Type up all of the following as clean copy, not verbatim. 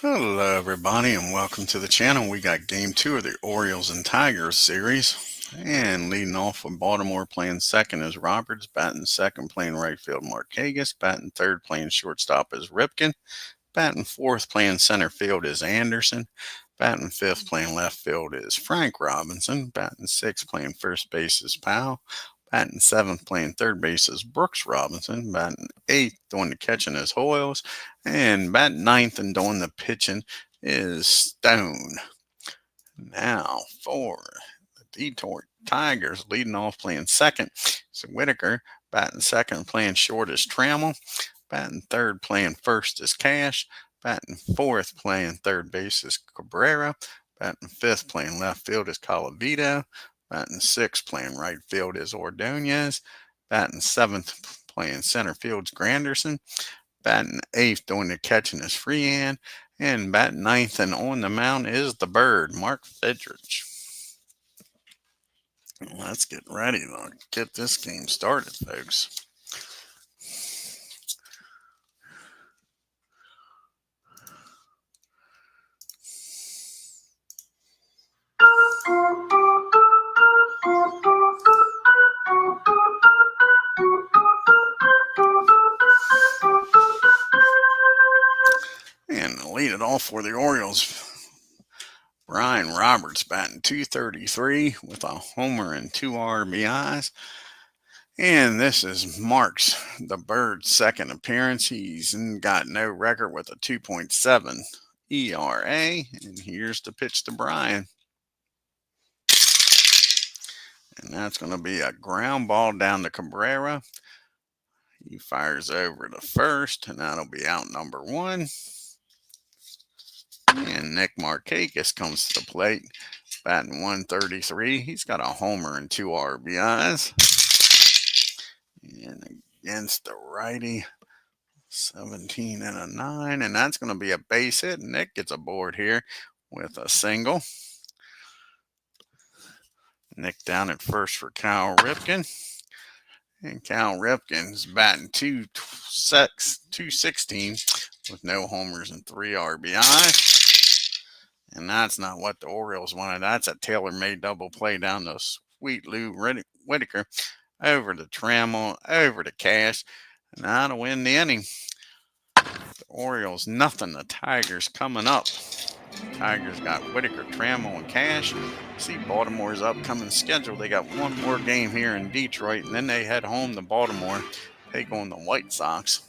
Hello everybody and welcome to the channel. We got game 2 of the Orioles and Tigers series. And leading off with Baltimore playing second is Roberts, batting second playing right field Markakis, batting third playing shortstop is Ripken, batting fourth playing center field is Anderson, batting fifth playing left field is Frank Robinson, batting sixth playing first base is Powell, batting seventh playing third base is Brooks Robinson, batting eighth doing the catching is Hoyles, and batting ninth and doing the pitching is Stone. Now for the Detroit Tigers, leading off playing second is Whitaker, batting second playing short is Trammell, batting third playing first is Cash, batting fourth playing third base is Cabrera, batting fifth playing left field is Colavito, batting sixth playing right field is Ordonez, batting seventh playing center field is Granderson, batting eighth doing the catching is Freehan, and batting ninth and on the mound is the Bird, Mark FIDRYCH. Let's get ready to get this game started, folks. And to lead it off for the Orioles, Brian Roberts batting .233 with a homer and 2 RBIs. And this is Mark's, the Bird's second appearance. He's got no record with a 2.7 ERA. And here's the pitch to Brian. And that's going to be a ground ball down to Cabrera. He fires over to first, and that'll be out number 1. And Nick Markakis comes to the plate, batting .133. He's got a homer and 2 RBIs. And against the righty, 17 and a 9. And that's going to be a base hit. Nick gets aboard here with a single. Nick down at first for Cal Ripken. And Cal Ripken's batting .216 with no homers and 3 RBI. And that's not what the Orioles wanted. That's a tailor-made double play down to Sweet Lou Whitaker, over to Trammell, over to Cash, and now to win the inning. The Orioles nothing. The Tigers coming up. Tigers got Whitaker, Trammell, and Cash. See Baltimore's upcoming schedule. They got one more game here in Detroit, and then they head home to Baltimore, take on the White Sox.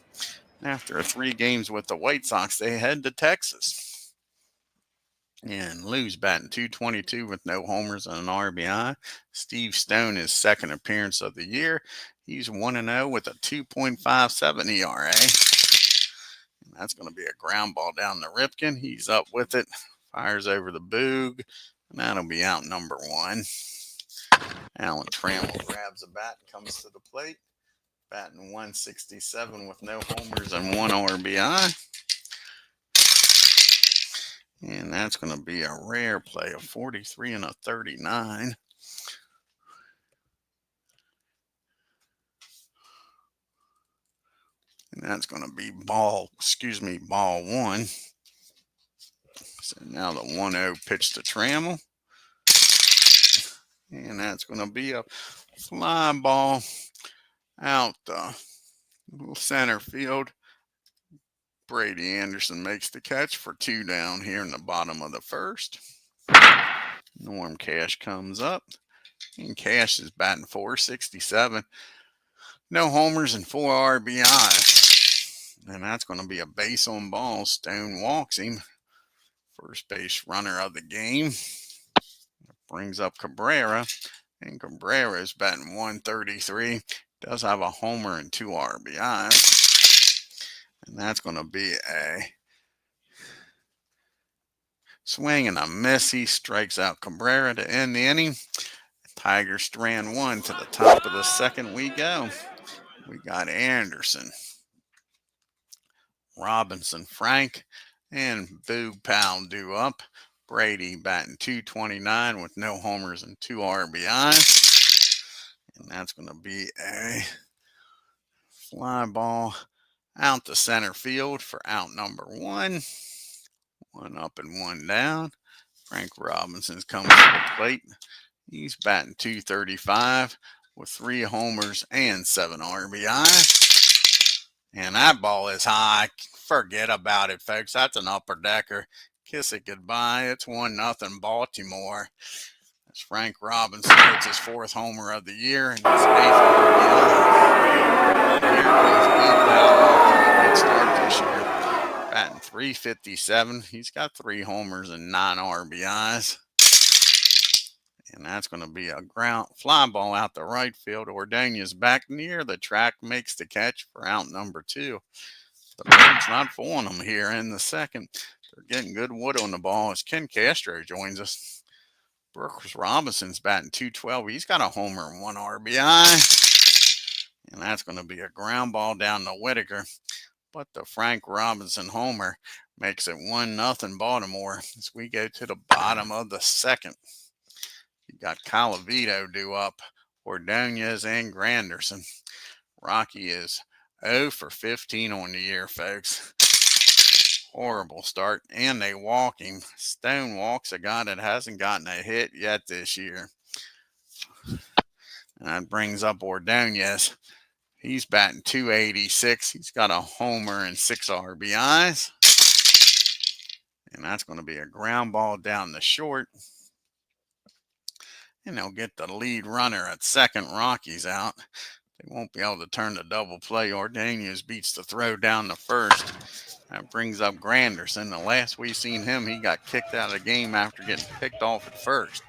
After 3 games with the White Sox, they head to Texas. And Lou's batting .222 with no homers and an RBI. Steve Stone, his second appearance of the year. He's 1-0 with a 2.57 ERA. And that's going to be a ground ball down to Ripken. He's up with it. Fires over the Boog. And that'll be out number 1. Alan Trammell grabs a bat and comes to the plate. Batting .167 with no homers and 1 RBI. And that's going to be a rare play of 43 and a 39. And that's going to be ball 1. So now the 1-0 pitch to Trammell. And that's going to be a fly ball out the center field. Brady Anderson makes the catch for 2 down here in the bottom of the first. Norm Cash comes up, and Cash is batting .467. No homers and 4 RBIs. And that's going to be a base on ball. Stone walks him. First base runner of the game. Brings up Cabrera, and Cabrera is batting .133. Does have a homer and 2 RBIs. And that's going to be a swing and a miss. He strikes out Cabrera to end the inning. Tigers strand 1 to the top of the second we go. We got Anderson, Robinson, Frank, and Boog Powell due up. Brady batting .229 with no homers and 2 RBIs. And that's going to be a fly ball out to center field for out number 1. One up and one down. Frank Robinson's coming to the plate. He's batting .235 with 3 homers and 7 RBIs. And that ball is high. Forget about it, folks. That's an upper decker. Kiss it goodbye. It's 1-0 Baltimore. As Frank Robinson hits his 4th homer of the year and his 8th RBI. Here comes Bill Powell off to a good start this year. Batting .357. He's got 3 homers and 9 RBIs. And that's going to be a ground fly ball out the right field. Ordena's back near the track, makes the catch for out number 2. The Birds not fooling them here in the second. They're getting good wood on the ball as Ken Castro joins us. Brooks Robinson's batting .212. He's got a homer and 1 RBI. And that's going to be a ground ball down to Whitaker. But the Frank Robinson homer makes it 1-0 Baltimore as we go to the bottom of the second. You got Calavito due up, Ordonez and Granderson. Rocky is 0 for 15 on the year, folks. Horrible start, and they walk him. Stone walks a guy that hasn't gotten a hit yet this year. And that brings up Ordonez. He's batting .286. He's got a homer and 6 RBIs. And that's going to be a ground ball down the short. And they'll get the lead runner at second. Rocky's out. They won't be able to turn the double play. Ordonez beats the throw down the first. That brings up Granderson. The last we seen him, he got kicked out of the game after getting picked off at first.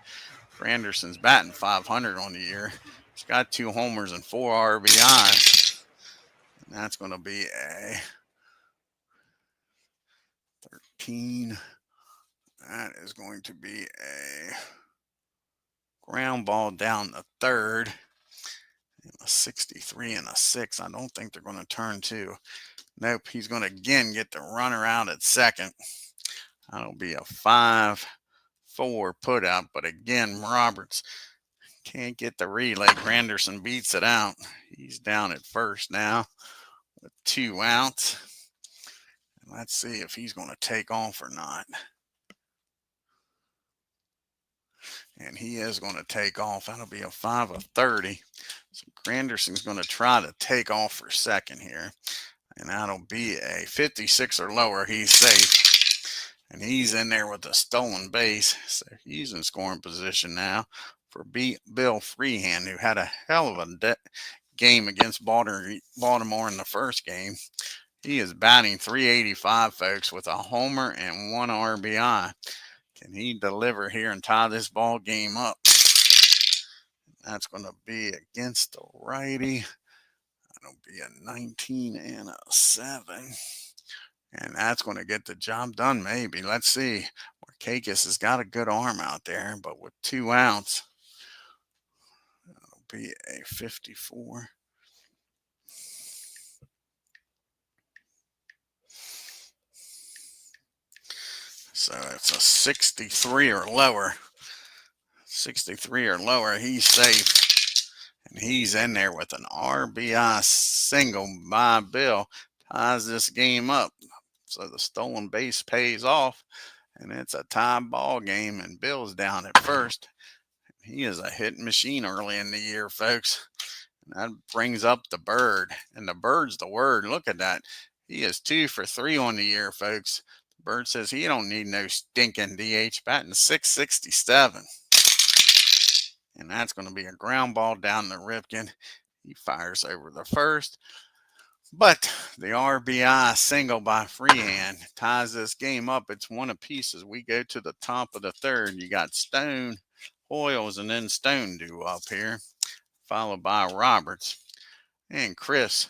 Granderson's batting .500 on the year. He's got 2 homers and 4 RBIs. And that's going to be a 13. That is going to be a ground ball down the third. And a 63 and a 6. I don't think they're going to turn 2. Nope, he's going to again get the runner out at second. That'll be a 5-4 put out. But again, Roberts can't get the relay. Granderson beats it out. He's down at first now with 2 outs. And let's see if he's going to take off or not. And he is going to take off. That'll be a 5-30. So Granderson's going to try to take off for second here. And that'll be a 56 or lower. He's safe. And he's in there with a stolen base. So he's in scoring position now for Bill Freehand, who had a hell of a game against Baltimore in the first game. He is batting .385, folks, with a homer and 1 RBI. Can he deliver here and tie this ball game up? That's going to be against the righty. That'll be a 19 and a 7. And that's going to get the job done, maybe. Let's see. Markakis has got a good arm out there, but with 2 outs, that'll be a 54. So it's a 63 or lower. 63 or lower, he's safe. And he's in there with an RBI single by Bill. Ties this game up. So the stolen base pays off. And it's a tie ball game. And Bill's down at first. He is a hit machine early in the year, folks. And that brings up the Bird. And the Bird's the word. Look at that. He is 2 for 3 on the year, folks. The Bird says he don't need no stinking DH, batting .667. And that's going to be a ground ball down the Ripken. He fires over the first. But the RBI single by Freehand ties this game up. It's 1 apiece as we go to the top of the third. You got Stone, Hoyles, and then Stone due up here, followed by Roberts. And Chris,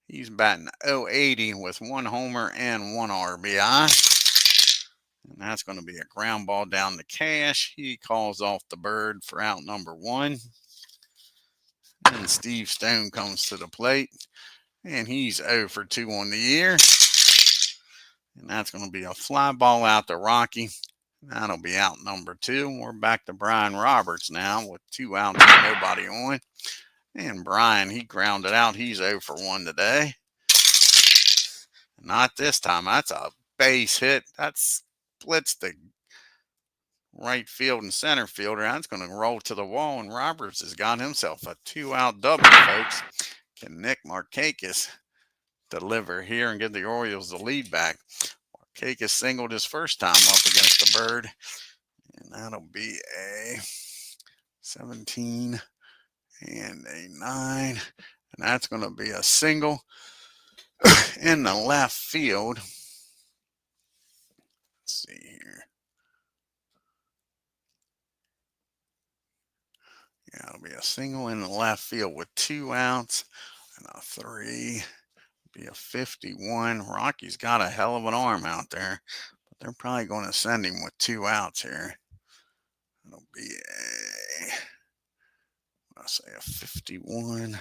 he's batting .080 with 1 homer and 1 RBI. And that's going to be a ground ball down to Cash. He calls off the Bird for out number 1. And Steve Stone comes to the plate. And he's 0 for 2 on the year. And that's going to be a fly ball out to Rocky. That'll be out number 2. We're back to Brian Roberts now with 2 outs and nobody on. And Brian, he grounded out. He's 0 for 1 today. Not this time. That's a base hit. That's blitz the right field and center fielder. That's going to roll to the wall, and Roberts has got himself a 2-out double, folks. Can Nick Markakis deliver here and give the Orioles the lead back? Markakis singled his first time up against the Bird, and that'll be a 17 and a 9, and that's going to be a single in the left field. Let's see here. Yeah, it'll be a single in the left field with 2 outs and a 3. Be a 51. Rocky's got a hell of an arm out there, but they're probably going to send him with 2 outs here. It'll be I'll say a 51.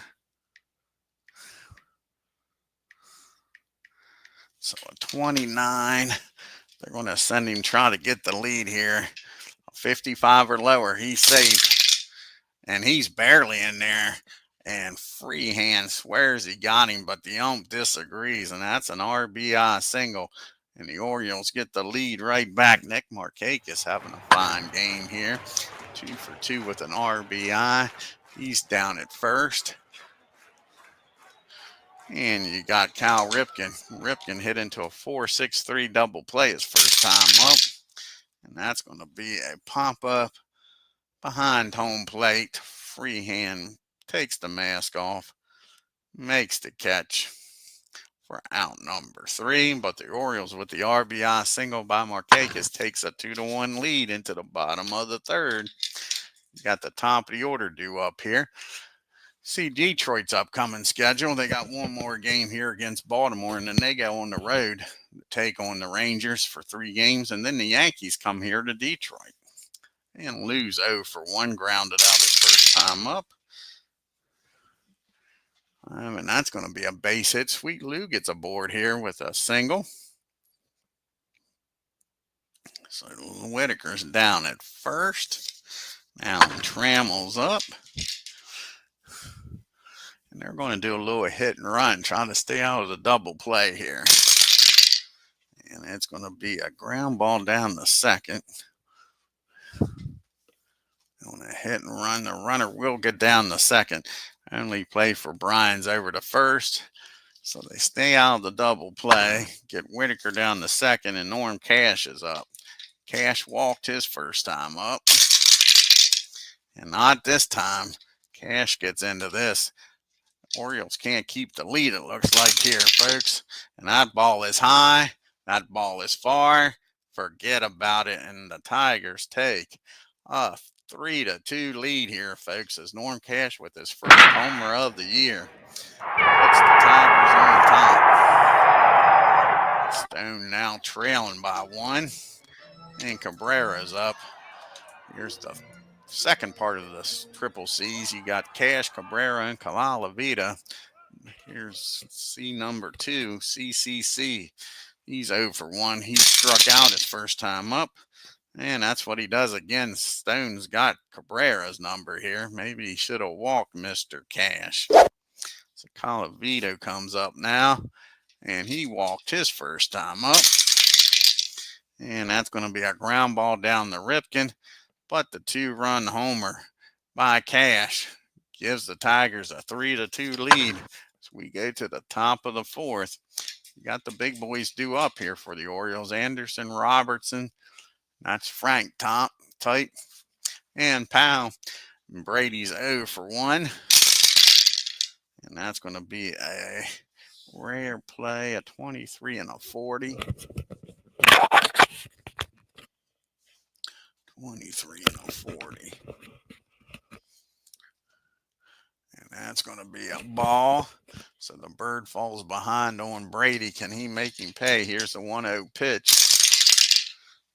So a 29. They're going to send him try to get the lead here. A 55 or lower. He's safe. And he's barely in there. And Freehand swears he got him, but the ump disagrees. And that's an RBI single. And the Orioles get the lead right back. Nick Markakis having a fine game here. 2 for 2 with an RBI. He's down at first. And you got Cal Ripken. Ripken hit into a 4-6-3 double play his first time up. And that's going to be a pop-up behind home plate. Freehand takes the mask off, makes the catch for out number 3. But the Orioles with the RBI single by Markakis takes a 2-1 lead into the bottom of the 3rd. You got the top of the order due up here. See Detroit's upcoming schedule. They got one more game here against Baltimore, and then they go on the road to take on the Rangers for 3 games, and then the Yankees come here to Detroit and lose 0 for 1, grounded out his first time up. And that's going to be a base hit. Sweet Lou gets aboard here with a single. So Whitaker's down at first. Now Trammell's up. And they're going to do a little hit and run, trying to stay out of the double play here. And it's going to be a ground ball down the second. On a hit and run, the runner will get down the second. Only play for Bryans over to first. So they stay out of the double play, get Whitaker down the second, and Norm Cash is up. Cash walked his first time up. And not this time. Cash gets into this. Orioles can't keep the lead, it looks like here, folks. And that ball is high. That ball is far. Forget about it. And the Tigers take a 3-2 lead here, folks, as Norm Cash with his first homer of the year puts the Tigers on top. Stone now trailing by 1. And Cabrera's up. Here's the second part of this triple C's. You got Cash, Cabrera, and Kalalevita. Here's C number 2, CCC. He's 0 for 1. He struck out his first time up. And that's what he does again. Stone's got Cabrera's number here. Maybe he should have walked Mr. Cash. So Calavito comes up now. And he walked his first time up. And that's going to be a ground ball down the Ripken. But the 2-run homer by Cash gives the Tigers a 3-2 lead. So we go to the top of the 4th. You got the big boys due up here for the Orioles. Anderson, Robertson. That's Frank tight. And Powell. And Brady's 0 for 1. And that's going to be a rare play, a 23 and a 40. 23 and a 40. And that's going to be a ball. So the Bird falls behind on Brady. Can he make him pay? Here's the 1-0 pitch.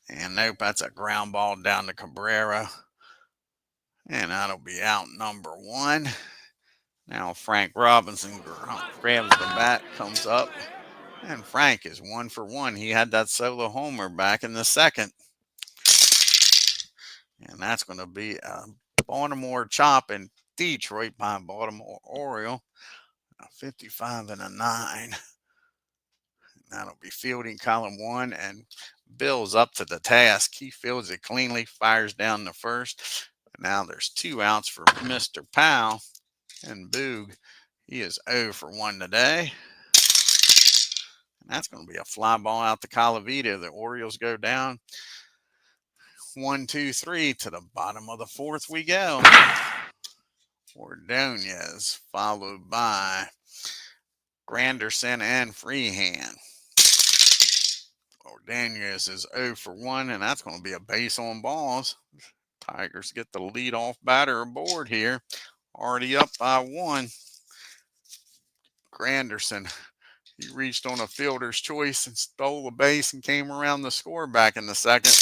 And nope, that's a ground ball down to Cabrera. And that'll be out number 1. Now Frank Robinson grabs the bat, comes up. And Frank is 1 for 1. He had that solo homer back in the second. And that's going to be a Baltimore chop in Detroit by Baltimore Oriole. A 55 and a 9. And that'll be fielding column 1 and Bill's up to the task. He fields it cleanly, fires down the first. Now there's 2 outs for Mr. Powell. And Boog, he is 0 for 1 today. And that's going to be a fly ball out to Colavito. The Orioles go down 1, 2, 3 to the bottom of the 4th we go. Ordonez followed by Granderson and Freehand. Ordonez is 0 for 1, and that's going to be a base on balls. Tigers get the leadoff batter aboard here. Already up by 1. Granderson, he reached on a fielder's choice and stole a base and came around the score back in the 2nd.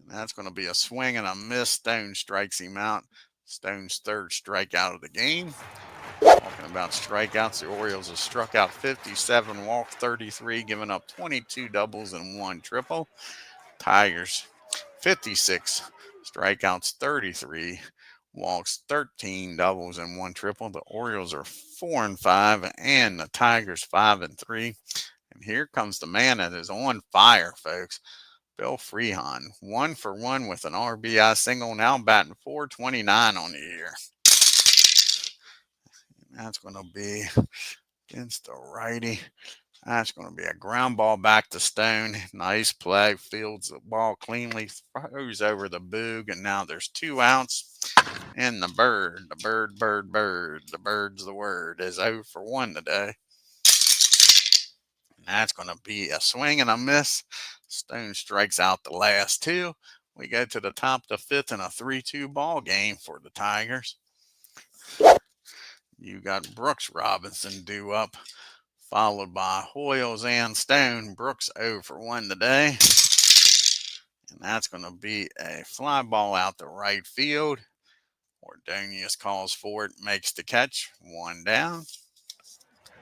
And that's going to be a swing and a miss. Stone strikes him out. Stone's 3rd strikeout of the game. Talking about strikeouts, the Orioles have struck out 57, walked 33, giving up 22 doubles and 1 triple. Tigers, 56 strikeouts, 33 walks, 13 doubles and 1 triple. The Orioles are 4-5, and the Tigers 5-3. And here comes the man that is on fire, folks. Bill Freehand, 1 for 1 with an RBI single, now batting .429 on the year. And that's going to be against the righty. That's going to be a ground ball back to Stone. Nice play. Fields the ball cleanly. Throws over the Boog. And now there's 2 outs. And the bird. The bird's the word. Is 0 for 1 today. And that's going to be a swing and a miss. Stone strikes out the last 2. We go to the top of the 5th in a 3-2 ball game for the Tigers. You got Brooks Robinson due up, followed by Hoyles and Stone. Brooks 0 for 1 today. And that's going to be a fly ball out to right field. Ordonez calls for it, makes the catch. 1 down.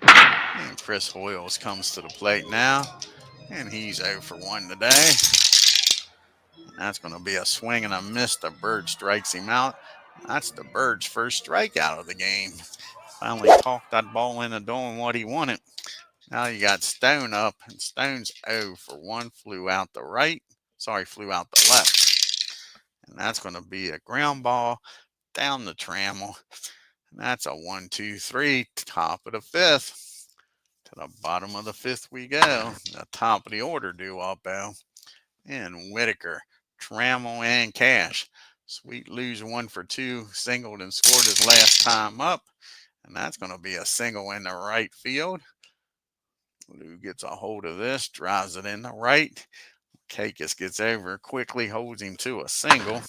And Chris Hoyles comes to the plate now. And he's 0 for 1 today. And that's going to be a swing and a miss. The bird strikes him out. That's the bird's 1st strikeout of the game. Finally talked that ball into doing what he wanted. Now you got Stone up, and Stone's 0 for 1. Flew out the left. And that's going to be a ground ball down the trammel. And that's a 1, 2, 3, top of the 5th. To the bottom of the 5th we go. The top of the order due up, and Whitaker, Trammell, and Cash. Sweet Lou's 1 for 2, singled and scored his last time up. And that's going to be a single in the right field. Lou gets a hold of this, drives it in the right. Kakis gets over quickly, holds him to a single.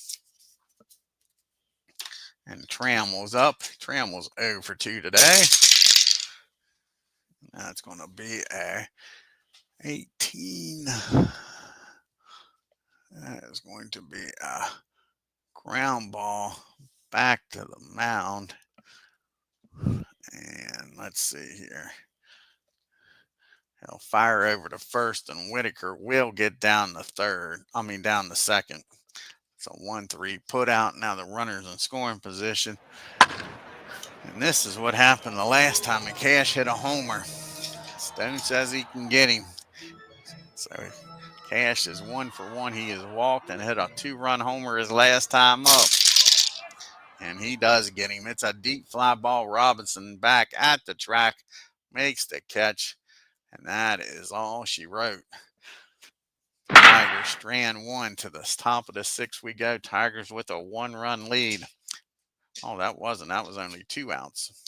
And Trammell's up. Trammell's 0 for 2 today. That's going to be a 18. That is going to be a ground ball back to the mound. And let's see here. He'll fire over to first, and Whitaker will get down the 2nd. It's a 1-3 put out. Now the runner's in scoring position. And this is what happened the last time the Cash hit a homer. Stone says he can get him. So Cash is 1 for 1. He has walked and hit a 2-run homer his last time up. And he does get him. It's a deep fly ball. Robinson back at the track, makes the catch. And that is all she wrote. Tigers strand 1 to the top of the 6th we go. Tigers with a 1-run lead. Oh, that was only 2 outs.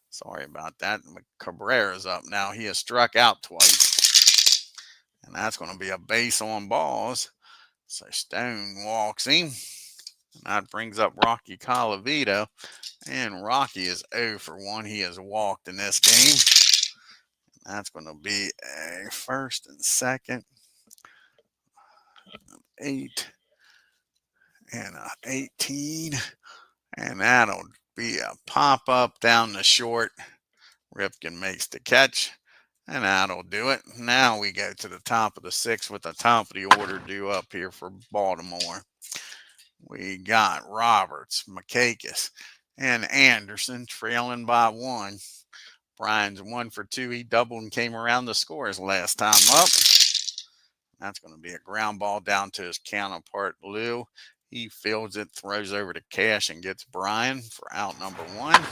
Sorry about that. Cabrera's up now. He has struck out twice. And that's going to be a base on balls. So Stone walks him. And that brings up Rocky Colavito. And Rocky is 0 for 1. He has walked in this game. And that's going to be a 1st and 2nd. 8 and a 18. And that'll be a pop-up down the short. Ripken makes the catch. And that'll do it. Now we go to the top of the 6th with the top of the order due up here for Baltimore. We got Roberts, Makakis, and Anderson trailing by 1. Brian's 1 for 2. He doubled and came around to score his last time up. That's going to be a ground ball down to his counterpart, Lou. He fields it, throws over to Cash, and gets Brian for out number 1.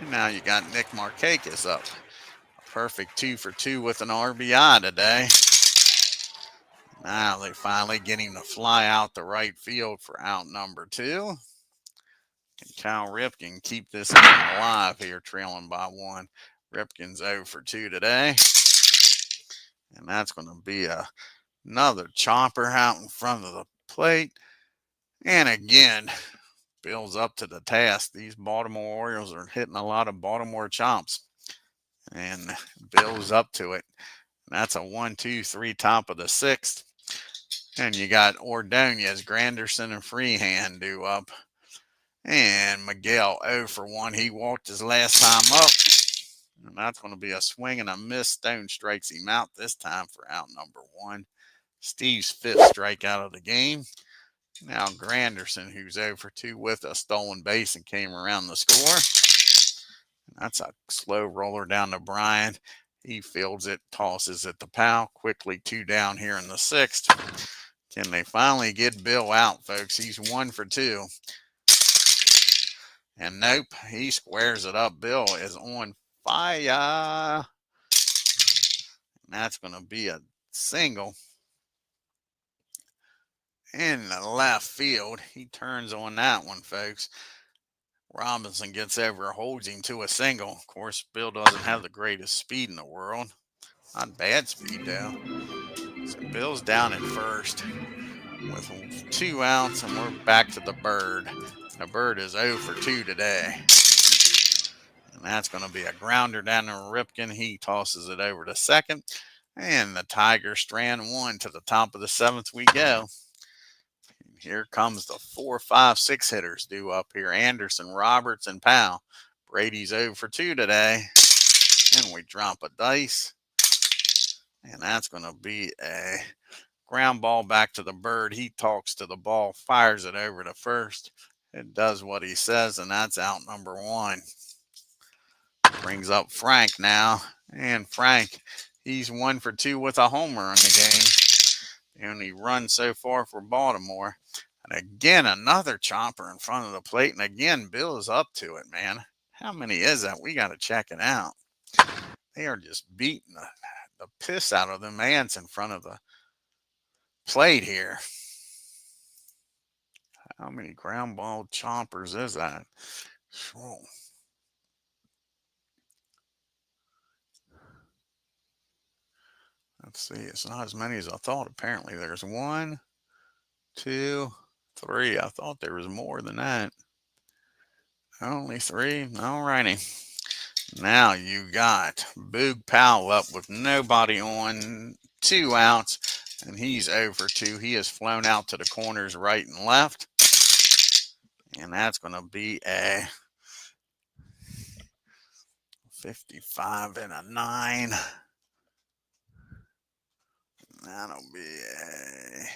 And now you got Nick Markakis up. A perfect 2 for 2 with an RBI today. Now they finally get him to fly out the right field for out number 2. Can Cal Ripken keep this game alive here, trailing by 1? Ripken's 0 for 2 today. And that's going to be another chopper out in front of the plate. And again, Bill's up to the task. These Baltimore Orioles are hitting a lot of Baltimore chomps. And Bill's up to it. That's a 1-2-3 top of the 6th. And you got Ordonez, Granderson, and Freehand due up. And Miguel 0 for 1. He walked his last time up. And that's going to be a swing and a miss. Stone strikes him out this time for out number 1. Steve's 5th strikeout of the game. Now Granderson, who's 0 for 2 with a stolen base and came around the score. And that's a slow roller down to Brian. He fields it, tosses it to Powell. Quickly 2 down here in the 6th. Can they finally get Bill out, folks? He's 1 for 2. And nope, he squares it up. Bill is on fire. And that's going to be a single in the left field. He turns on that one, folks. Robinson gets over, holds him to a single. Of course, Bill doesn't have the greatest speed in the world. Not bad speed, though. So Bill's down at first with 2 outs, and we're back to the Bird. The Bird is 0 for 2 today. And that's going to be a grounder down to Ripken. He tosses it over to second. And the Tigers strand 1 to the top of the 7th we go. And here comes the 4, 5, 6 hitters due up here. Anderson, Roberts, and Powell. Brady's 0 for 2 today. And we drop a dice. And that's going to be a ground ball back to the Bird. He talks to the ball, fires it over to first. It does what he says, and that's out number 1. Brings up Frank now. And Frank, he's 1 for 2 with a homer in the game. The only run so far for Baltimore. And again, another chopper in front of the plate. And again, Bill is up to it, man. How many is that? We got to check it out. They are just beating the piss out of them ants in front of the plate here. How many ground ball choppers is that? Whoa. Let's see. It's not as many as I thought. Apparently, there's 1, 2, 3. I thought there was more than that. Only 3. All righty. Now you got Boog Powell up with nobody on, 2 outs, and he's 0 for 2. He has flown out to the corners right and left. And that's going to be a 55 and a 9. That'll be a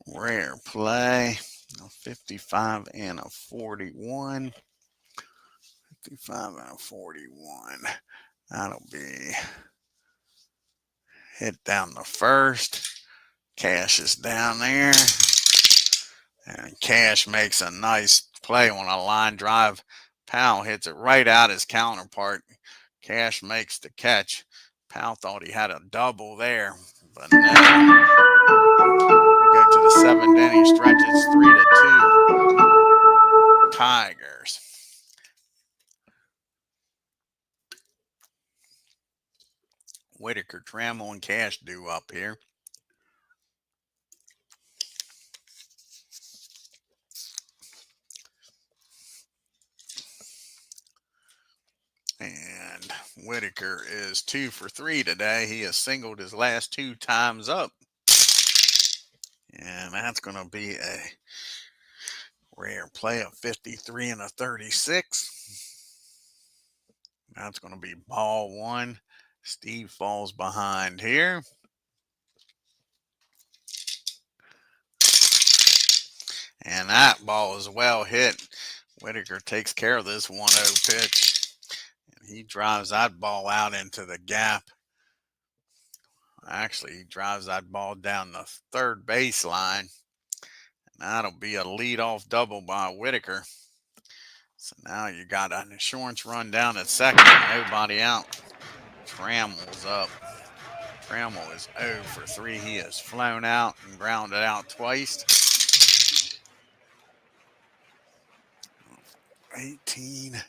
rare play. A 55 and a 41. 55 and a 41. That'll be hit down the first. Cash is down there. And Cash makes a nice play on a line drive. Powell hits it right out his counterpart. Cash makes the catch. Powell thought he had a double there, but no. We go to the 7th inning stretch. It's 3-2. Tigers. Whitaker, Trammell, and Cash due up here. And Whitaker is 2 for 3 today. He has singled his last 2 times up. And that's going to be a rare play of 53 and a 36. That's going to be ball 1. Steve falls behind here. And that ball is well hit. Whitaker takes care of this 1-0 pitch. And he drives that ball out into the gap. Actually, he drives that ball down the third baseline. And that'll be a leadoff double by Whitaker. So now you got an insurance run down at second, nobody out. Trammell's up. Trammell is 0 for 3. He has flown out and grounded out twice. 18.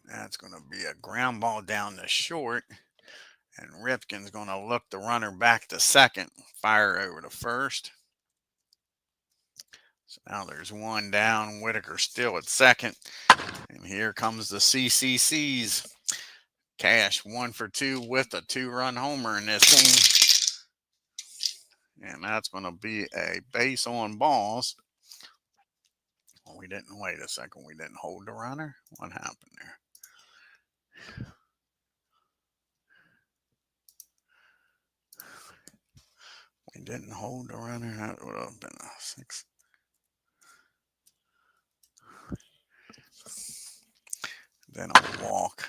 That's going to be a ground ball down the short. And Ripken's going to look the runner back to second, fire over to first. So now there's one down. Whitaker still at second. And here comes the CCCs. Cash 1 for 2 with a 2-run homer in this game. And that's going to be a base on balls. Well, we didn't wait a second. We didn't hold the runner. What happened there? We didn't hold the runner. That would have been a 6. Then a walk.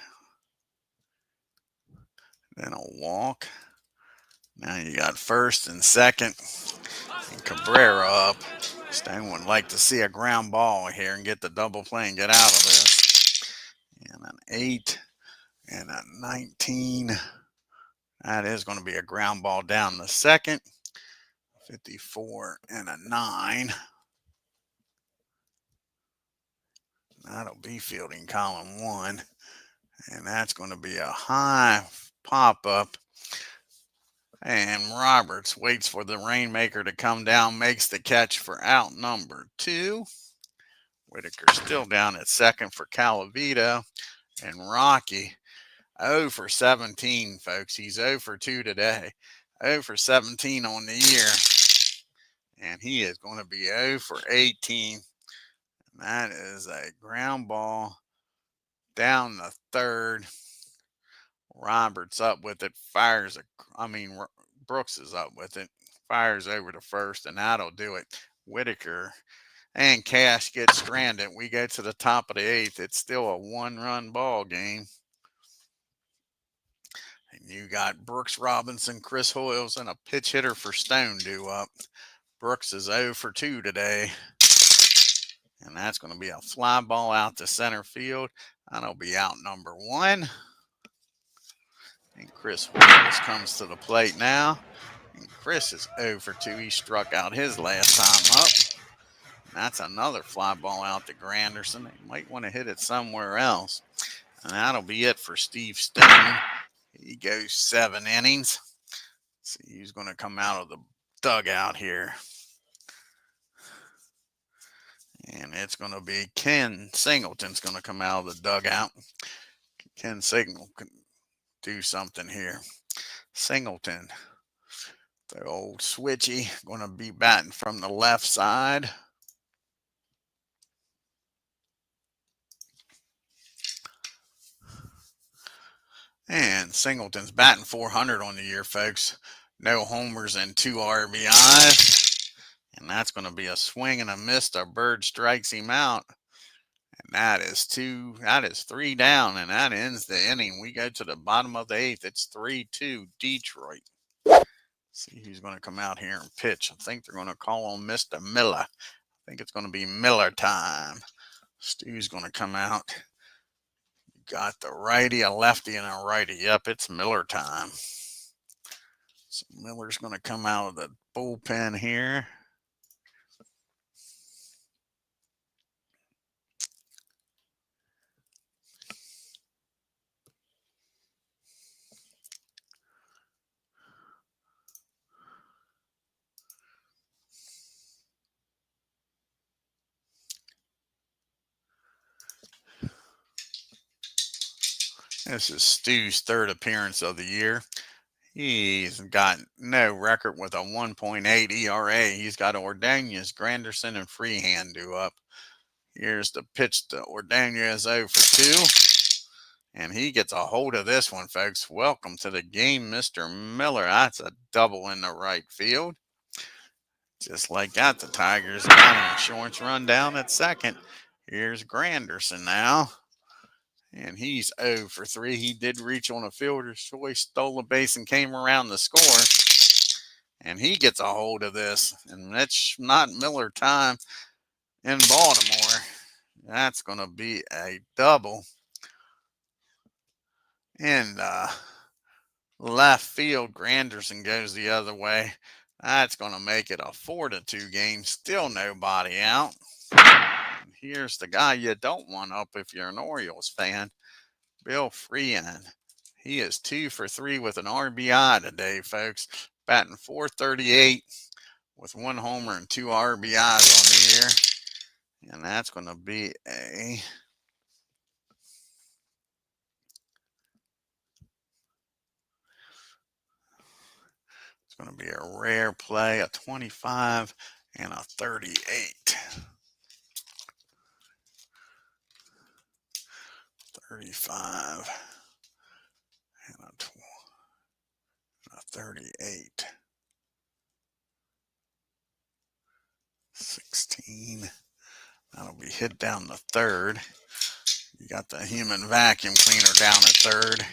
Then a walk. Now you got first and second. And Cabrera up. Stone would like to see a ground ball here and get the double play and get out of this. And an 8 and a 19. That is going to be a ground ball down the second. 54 and a 9. That'll be fielding column 1. And that's going to be a high pop-up. And Roberts waits for the Rainmaker to come down, makes the catch for out number 2. Whitaker still down at second for Calavito. And Rocky 0 for 17, folks. He's 0 for 2 today. 0 for 17 on the year. And he is going to be 0 for 18. And that is a ground ball down the third. Roberts up with it, Brooks is up with it, fires over to first, and that'll do it. Whitaker and Cash get stranded. We go to the top of the 8th. It's still a 1-run ball game. And you got Brooks Robinson, Chris Hoyles, and a pitch hitter for Stone due up. Brooks is 0 for 2 today. And that's going to be a fly ball out to center field. That'll be out number 1. And Chris Williams comes to the plate now. And Chris is 0 for 2. He struck out his last time up. And that's another fly ball out to Granderson. They might want to hit it somewhere else. And that'll be it for Steve Stone. He goes 7 innings. Let's see who's going to come out of the dugout here. And it's going to be Ken Singleton's going to come out of the dugout. Ken Singleton can do something here. Singleton, the old switchy, going to be batting from the left side. And Singleton's batting .400 on the year, folks. No homers and 2 RBIs. And that's going to be a swing and a miss. A bird strikes him out. And that is 3 down, and that ends the inning. We go to the bottom of the 8th. It's 3-2 Detroit. See who's going to come out here and pitch. I think they're going to call on Mr. Miller. I think it's going to be Miller time. Stu's going to come out. You got the righty, a lefty, and a righty. Yep, it's Miller time. So Miller's going to come out of the bullpen here. This is Stu's 3rd appearance of the year. He's got no record with a 1.8 ERA. He's got Ordonez, Granderson, and Freehand due up. Here's the pitch to Ordonez 0 for 2. And he gets a hold of this one, folks. Welcome to the game, Mr. Miller. That's a double in the right field. Just like that, the Tigers got an insurance run down at second. Here's Granderson now. And he's 0 for 3. He did reach on a fielder's choice, stole a base, and came around the score. And he gets a hold of this. And that's not Miller time in Baltimore. That's going to be a double. And left field, Granderson goes the other way. That's going to make it a 4-2 game. Still nobody out. And here's the guy you don't want up if you're an Orioles fan, Bill Freehan. He is 2 for 3 with an RBI today, folks. Batting .438 with 1 homer and 2 RBIs on the year. And that's going to be it's going to be a rare play, a 25 and a 38. 35 and a 38. 16. That'll be hit down the third. You got the human vacuum cleaner down at third.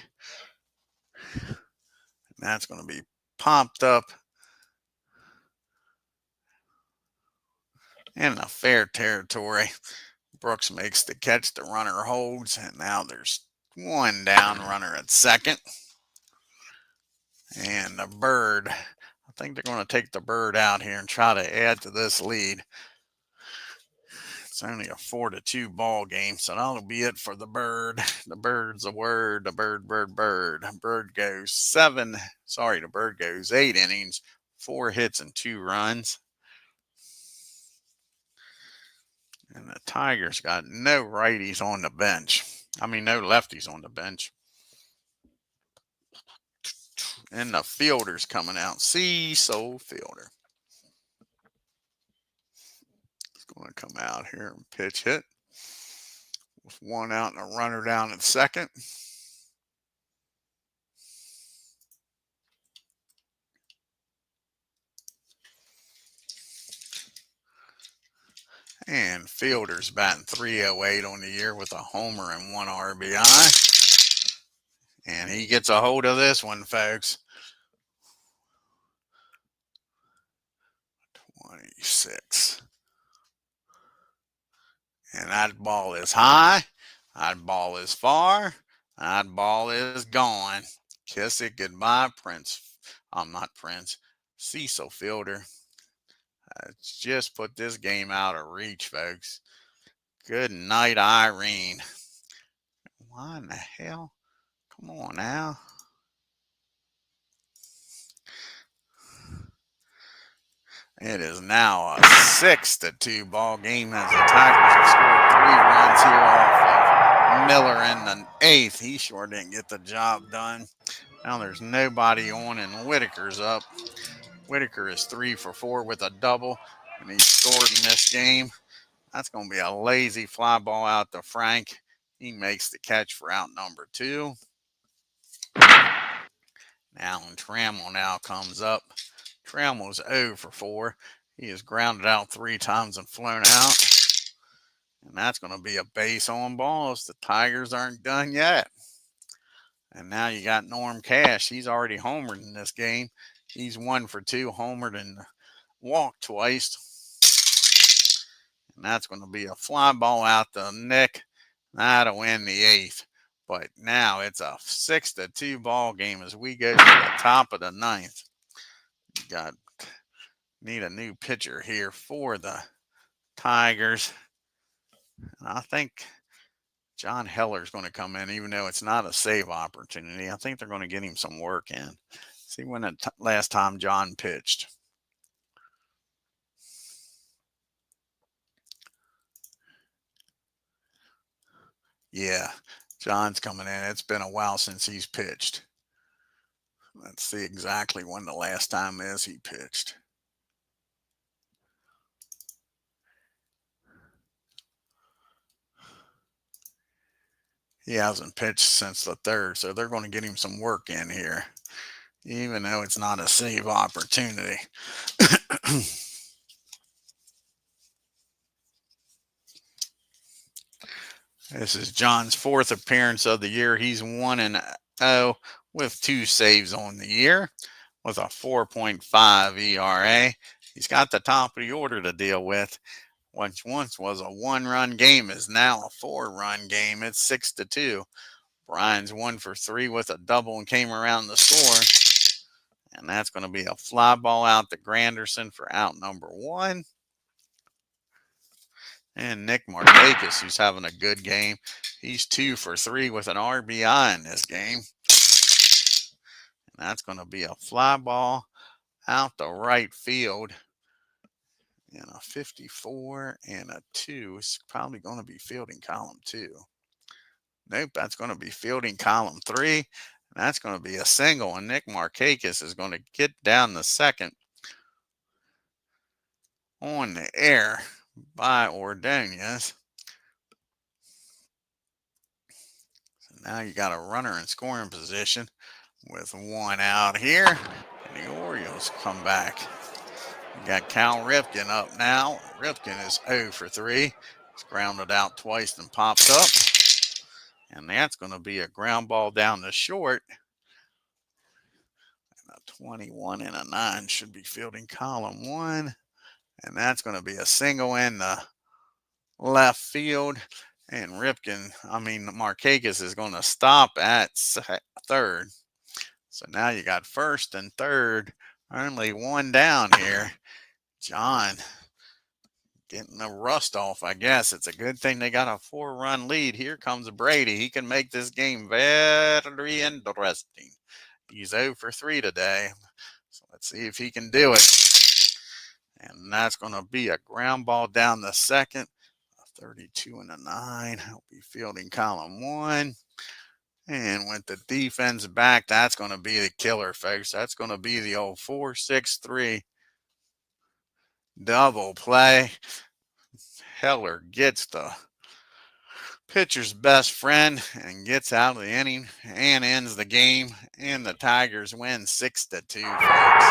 And that's going to be popped up in the fair territory. Brooks makes the catch. The runner holds. And now there's 1 down, runner at second. And the Bird, I think they're going to take the Bird out here and try to add to this lead. It's only a 4-2 ball game, so that'll be it for the Bird. The Bird's a word. The Bird. Bird goes the Bird goes 8 innings, 4 hits and 2 runs. And the Tigers got no righties on the bench. No lefties on the bench. And the fielder's coming out. Cecil Fielder. He's going to come out here and pitch hit. With 1 out and a runner down at second. And Fielder's batting .308 on the year with a homer and 1 RBI. And he gets a hold of this one, folks. 26. And that ball is high. That ball is far. That ball is gone. Kiss it goodbye, Cecil Fielder. Just put this game out of reach, folks. Good night, Irene. Why in the hell? Come on now. It is now a 6-2 ball game as the Tigers have scored 3 runs here off of Miller in the 8th. He sure didn't get the job done. Now there's nobody on, and Whitaker's up. Whitaker is 3 for 4 with a double, and he scored in this game. That's going to be a lazy fly ball out to Frank. He makes the catch for out number 2. Alan Trammell now comes up. Trammell's 0 for 4. He has grounded out 3 times and flown out. And that's going to be a base on balls. The Tigers aren't done yet. And now you got Norm Cash. He's already homered in this game. He's 1 for 2, homered and walked twice. And that's going to be a fly ball out to Nick. That'll win the 8th. But now it's a 6-2 ball game as we go to the top of the 9th. You need a new pitcher here for the Tigers. And I think John Heller's going to come in, even though it's not a save opportunity. I think they're going to get him some work in. See when the last time John pitched. Yeah, John's coming in. It's been a while since he's pitched. Let's see exactly when the last time is he pitched. He hasn't pitched since the 3rd, so they're going to get him some work in here, even though it's not a save opportunity. This is John's fourth appearance of the year. He's 1-0 with 2 saves on the year with a 4.5 ERA. He's got the top of the order to deal with. Which once was a 1-run game is now a 4-run game. It's 6-2. Brian's 1 for 3 with a double and came around the score. And that's going to be a fly ball out to Granderson for out number 1. And Nick Markakis, who's having a good game. He's 2 for 3 with an RBI in this game. And that's going to be a fly ball out to right field. And a 54 and a 2 is probably going to be fielding column 2. Nope, that's going to be fielding column 3. And that's going to be a single. And Nick Markakis is going to get down the second on the air by Ordonez. So now you got a runner in scoring position with 1 out here. And the Orioles come back. You got Cal Ripken up now. Ripken is 0 for 3. He's grounded out twice and popped up. And that's going to be a ground ball down the short. And a 21 and a 9 should be fielding column 1. And that's going to be a single in the left field. And Markakis is going to stop at third. So now you got first and third. Only 1 down here. John getting the rust off, I guess. It's a good thing they got a 4-run lead. Here comes Brady. He can make this game very interesting. He's 0 for 3 today. So let's see if he can do it. And that's going to be a ground ball down the second. A 32 and a 9. He'll be fielding column 1. And with the defense back, that's going to be the killer, folks. That's going to be the old 4-6-3 double play. Heller gets the pitcher's best friend and gets out of the inning and ends the game. And the Tigers win 6-2, folks.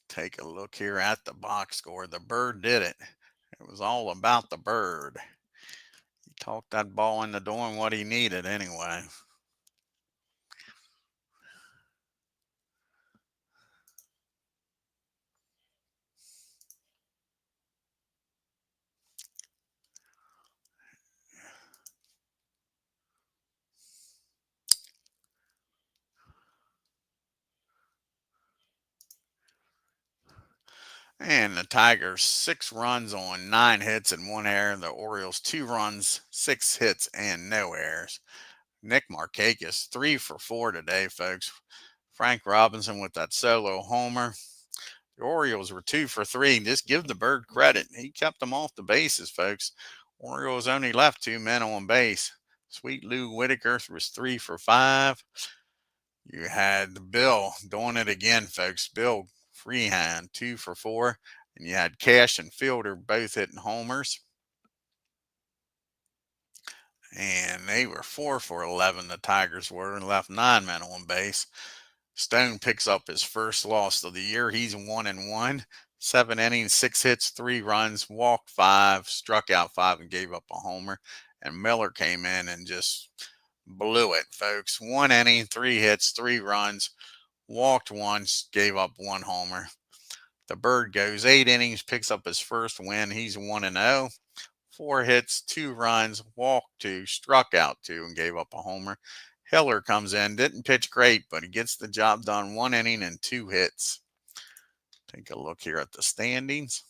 Take a look here at the box score. The Bird did it. It was all about the Bird. He talked that ball into doing what he needed anyway. And the Tigers 6 runs on 9 hits and 1 error. The Orioles 2 runs, 6 hits and no errors. Nick Markakis 3 for 4 today, folks. Frank Robinson with that solo homer. The Orioles were 2 for 3. Just give the Bird credit. He kept them off the bases, folks. Orioles only left 2 men on base. Sweet Lou Whitaker was 3 for 5. You had Bill doing it again, folks. Bill Freehand, 2 for 4. And you had Cash and Fielder both hitting homers. And they were 4 for 11, the Tigers were, and left 9 men on base. Stone picks up his first loss of the year. He's 1-1. 7 innings, 6 hits, 3 runs, walked 5, struck out 5, and gave up a homer. And Miller came in and just blew it, folks. 1 inning, 3 hits, 3 runs, walked 1, gave up 1 homer. The Bird goes 8 innings, picks up his first win. He's 1-0. 4 hits, 2 runs, walked 2, struck out 2, and gave up a homer. Heller comes in, didn't pitch great, but he gets the job done. 1 inning and 2 hits. Take a look here at the standings.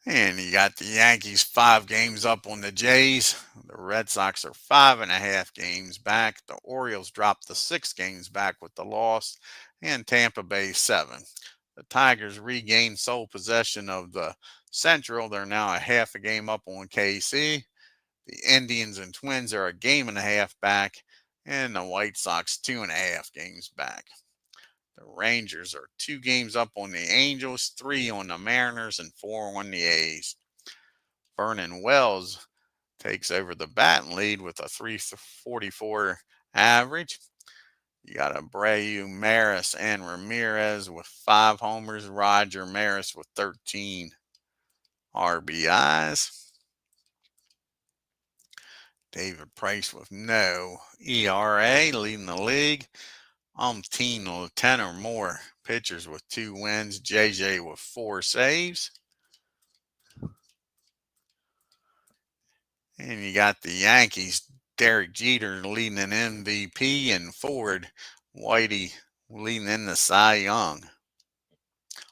And you got the Yankees 5 games up on the Jays. The Red Sox are 5.5 games back. The Orioles dropped the 6 games back with the loss. And Tampa Bay 7. The Tigers regained sole possession of the Central. They're now a half a game up on KC. The Indians and Twins are a game and a half back. And the White Sox 2.5 games back. The Rangers are 2 games up on the Angels, 3 on the Mariners, and 4 on the A's. Vernon Wells takes over the batting lead with a 344 average. You got Abreu, Maris, and Ramirez with 5 homers. Roger Maris with 13 RBIs. David Price with no ERA, leading the league. Umpteen 10 or more pitchers with 2 wins. JJ with 4 saves. And you got the Yankees, Derek Jeter leading an MVP, and Ford Whitey leading in the Cy Young.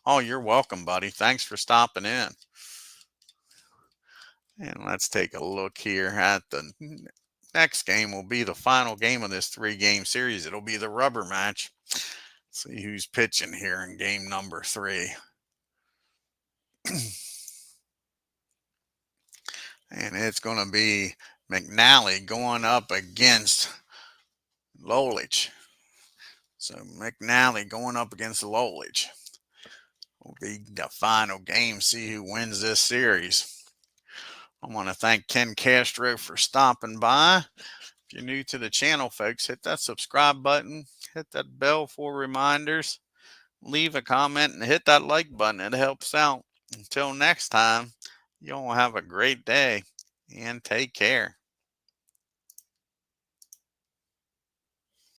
Oh, you're welcome, buddy. Thanks for stopping in. And let's take a look here at the next game. Will be the final game of this 3-game series. It'll be the rubber match. See who's pitching here in game number 3. And it's going to be McNally going up against Lolich. So McNally going up against Lolich. Will be the final game. See who wins this series. I want to thank Ken Castro for stopping by. If you're new to the channel, folks, hit that subscribe button, hit that bell for reminders, leave a comment, and hit that like button. It helps out. Until next time, y'all have a great day and take care.